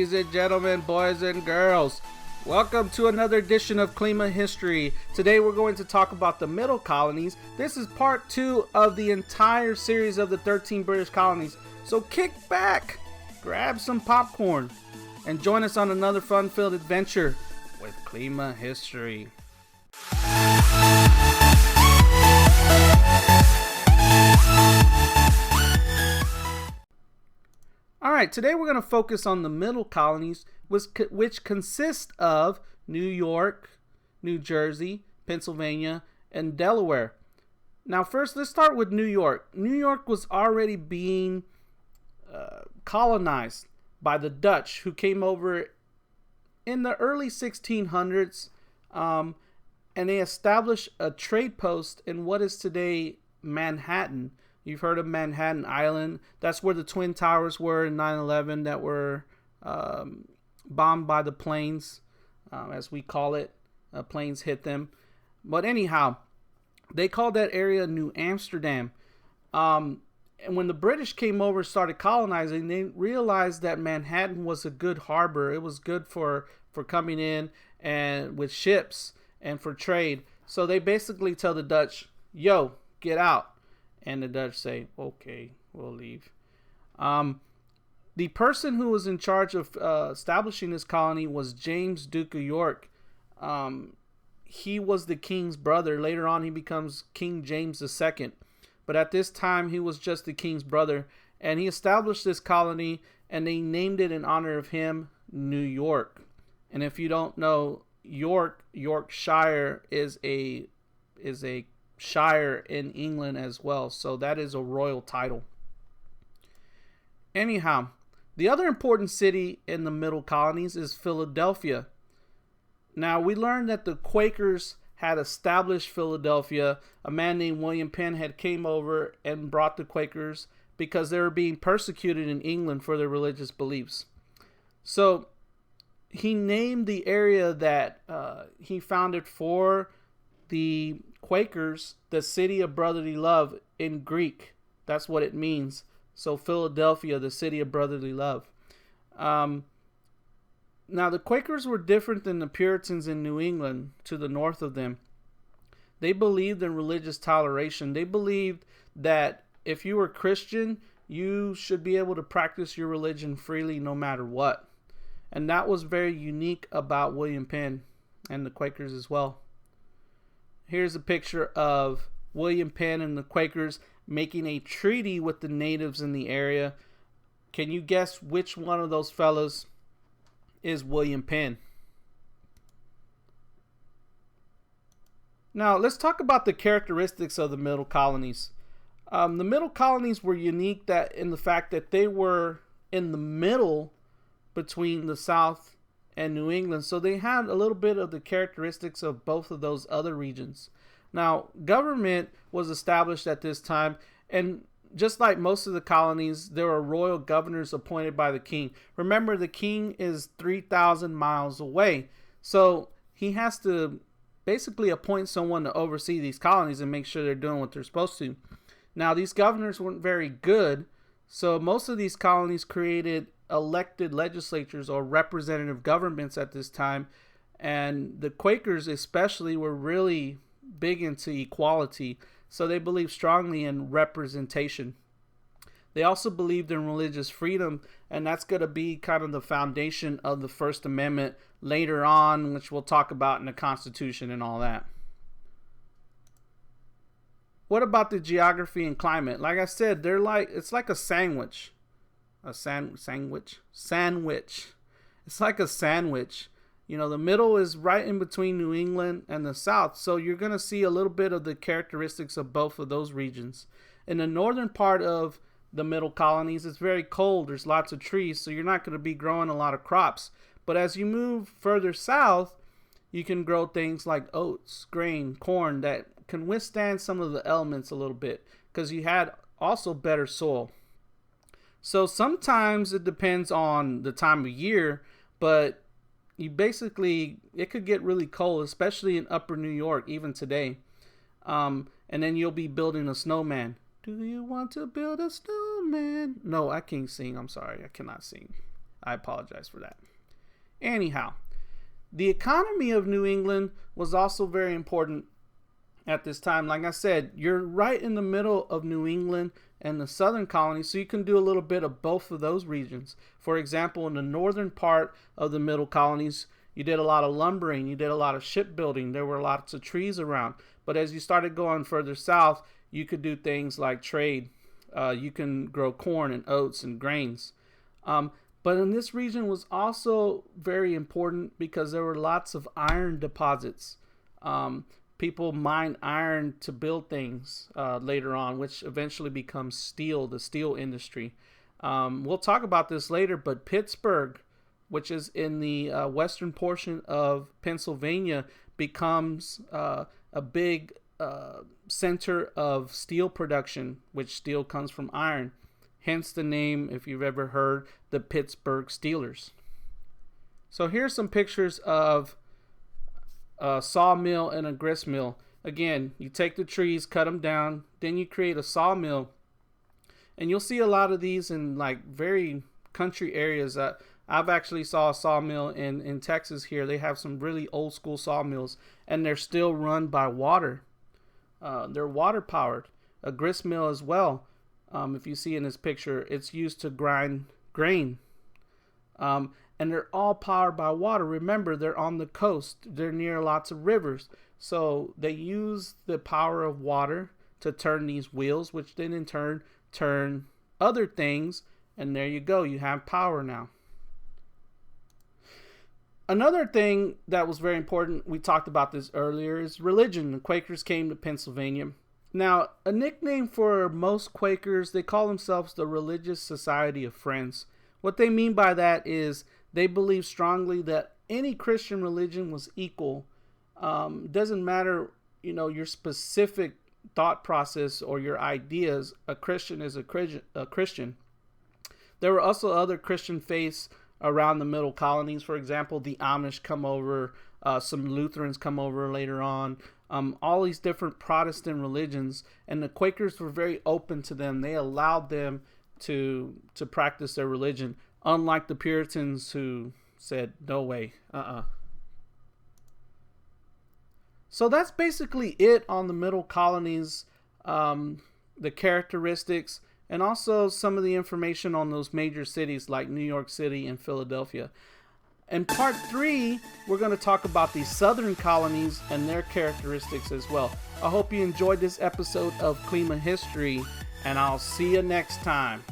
Ladies and gentlemen, boys and girls, welcome to another edition of Klima History. Today we're going to talk about the Middle Colonies. This is part 2 of the entire series of the 13 British colonies. So kick back, grab some popcorn, and join us on another fun-filled adventure with Klima History. Alright, today we're going to focus on the Middle Colonies, which consist of New York, New Jersey, Pennsylvania, and Delaware. Now first, let's start with New York. New York was already being colonized by the Dutch, who came over in the early 1600s, and they established a trade post in what is today Manhattan. You've heard of Manhattan Island. That's where the Twin Towers were in 9/11 that were bombed by the planes, as we call it. Planes hit them. But anyhow, they called that area New Amsterdam. And when the British came over and started colonizing, they realized that Manhattan was a good harbor. It was good for coming in and with ships and for trade. So they basically tell the Dutch, yo, get out. And the Dutch say, okay, we'll leave. The person who was in charge of establishing this colony was James, Duke of York. He was the king's brother. Later on, he becomes King James II. But at this time, he was just the king's brother. And he established this colony, and they named it in honor of him, New York. And if you don't know, Yorkshire is a shire in England as well, so that is a royal title. Anyhow, the other important city in the Middle Colonies is Philadelphia. Now, we learned that the Quakers had established Philadelphia. A man named William Penn had came over and brought the Quakers because they were being persecuted in England for their religious beliefs. So he named the area that he founded for the Quakers the city of brotherly love in Greek. That's what it means. So Philadelphia, the city of brotherly love. Now the Quakers were different than the Puritans in New England to the north of them. They believed in religious toleration. They believed that if you were Christian, you should be able to practice your religion freely no matter what. And that was very unique about William Penn and the Quakers as well. Here's a picture of William Penn and the Quakers making a treaty with the natives in the area. Can you guess which one of those fellas is William Penn? Now, let's talk about the characteristics of the Middle Colonies. The Middle Colonies were unique in the fact that they were in the middle between the South and New England, so they had a little bit of the characteristics of both of those other regions. Now, government was established at this time, and just like most of the colonies, there were royal governors appointed by the king. Remember, the king is 3,000 miles away, so he has to basically appoint someone to oversee these colonies and make sure they're doing what they're supposed to. Now, these governors weren't very good, so most of these colonies created elected legislatures or representative governments at this time, and the Quakers especially were really big into equality, so they believed strongly in representation. They also believed in religious freedom, and that's going to be kind of the foundation of the First Amendment later on, which we'll talk about in the Constitution and all that. What about the geography and climate? Like I said, it's like a sandwich. Sandwich. It's like a sandwich. You know, the middle is right in between New England and the South. So you're going to see a little bit of the characteristics of both of those regions. In the northern part of the Middle Colonies, it's very cold. There's lots of trees, so you're not going to be growing a lot of crops. But as you move further south, you can grow things like oats, grain, corn that can withstand some of the elements a little bit because you had also better soil. So sometimes it depends on the time of year, but it could get really cold, especially in upper New York, even today. And then you'll be building a snowman. Do you want to build a snowman? No, I can't sing. I'm sorry. I cannot sing. I apologize for that. Anyhow, the economy of New England was also very important at this time. Like I said, you're right in the middle of New England and the southern colonies, so you can do a little bit of both of those regions. For example, in the northern part of the middle colonies, you did a lot of lumbering, you did a lot of shipbuilding, there were lots of trees around. But as you started going further south, you could do things like trade. You can grow corn and oats and grains. But in this region was also very important because there were lots of iron deposits. People mined iron to build things later on, which eventually becomes steel, the steel industry. We'll talk about this later, but Pittsburgh, which is in the western portion of Pennsylvania, becomes a big center of steel production, which steel comes from iron. Hence the name, if you've ever heard, the Pittsburgh Steelers. So here's some pictures of a sawmill and a grist mill. Again, you take the trees, cut them down, then you create a sawmill. And you'll see a lot of these in like very country areas. I've actually saw a sawmill in Texas here. They have some really old school sawmills, and they're still run by water. They're water powered. A grist mill as well. If you see in this picture, it's used to grind grain. And they're all powered by water. Remember, they're on the coast. They're near lots of rivers. So they use the power of water to turn these wheels, which then in turn turn other things. And there you go. You have power now. Another thing that was very important, we talked about this earlier, is religion. The Quakers came to Pennsylvania. Now, a nickname for most Quakers, they call themselves the Religious Society of Friends. What they mean by that is they believe strongly that any Christian religion was equal. Doesn't matter, your specific thought process or your ideas. A Christian is a Christian. There were also other Christian faiths around the middle colonies. For example, the Amish come over, some Lutherans come over later on. All these different Protestant religions, and the Quakers were very open to them. They allowed them to practice their religion, unlike the Puritans who said, no way, So that's basically it on the middle colonies, the characteristics, and also some of the information on those major cities like New York City and Philadelphia. In part 3, we're going to talk about the southern colonies and their characteristics as well. I hope you enjoyed this episode of Klima History, and I'll see you next time.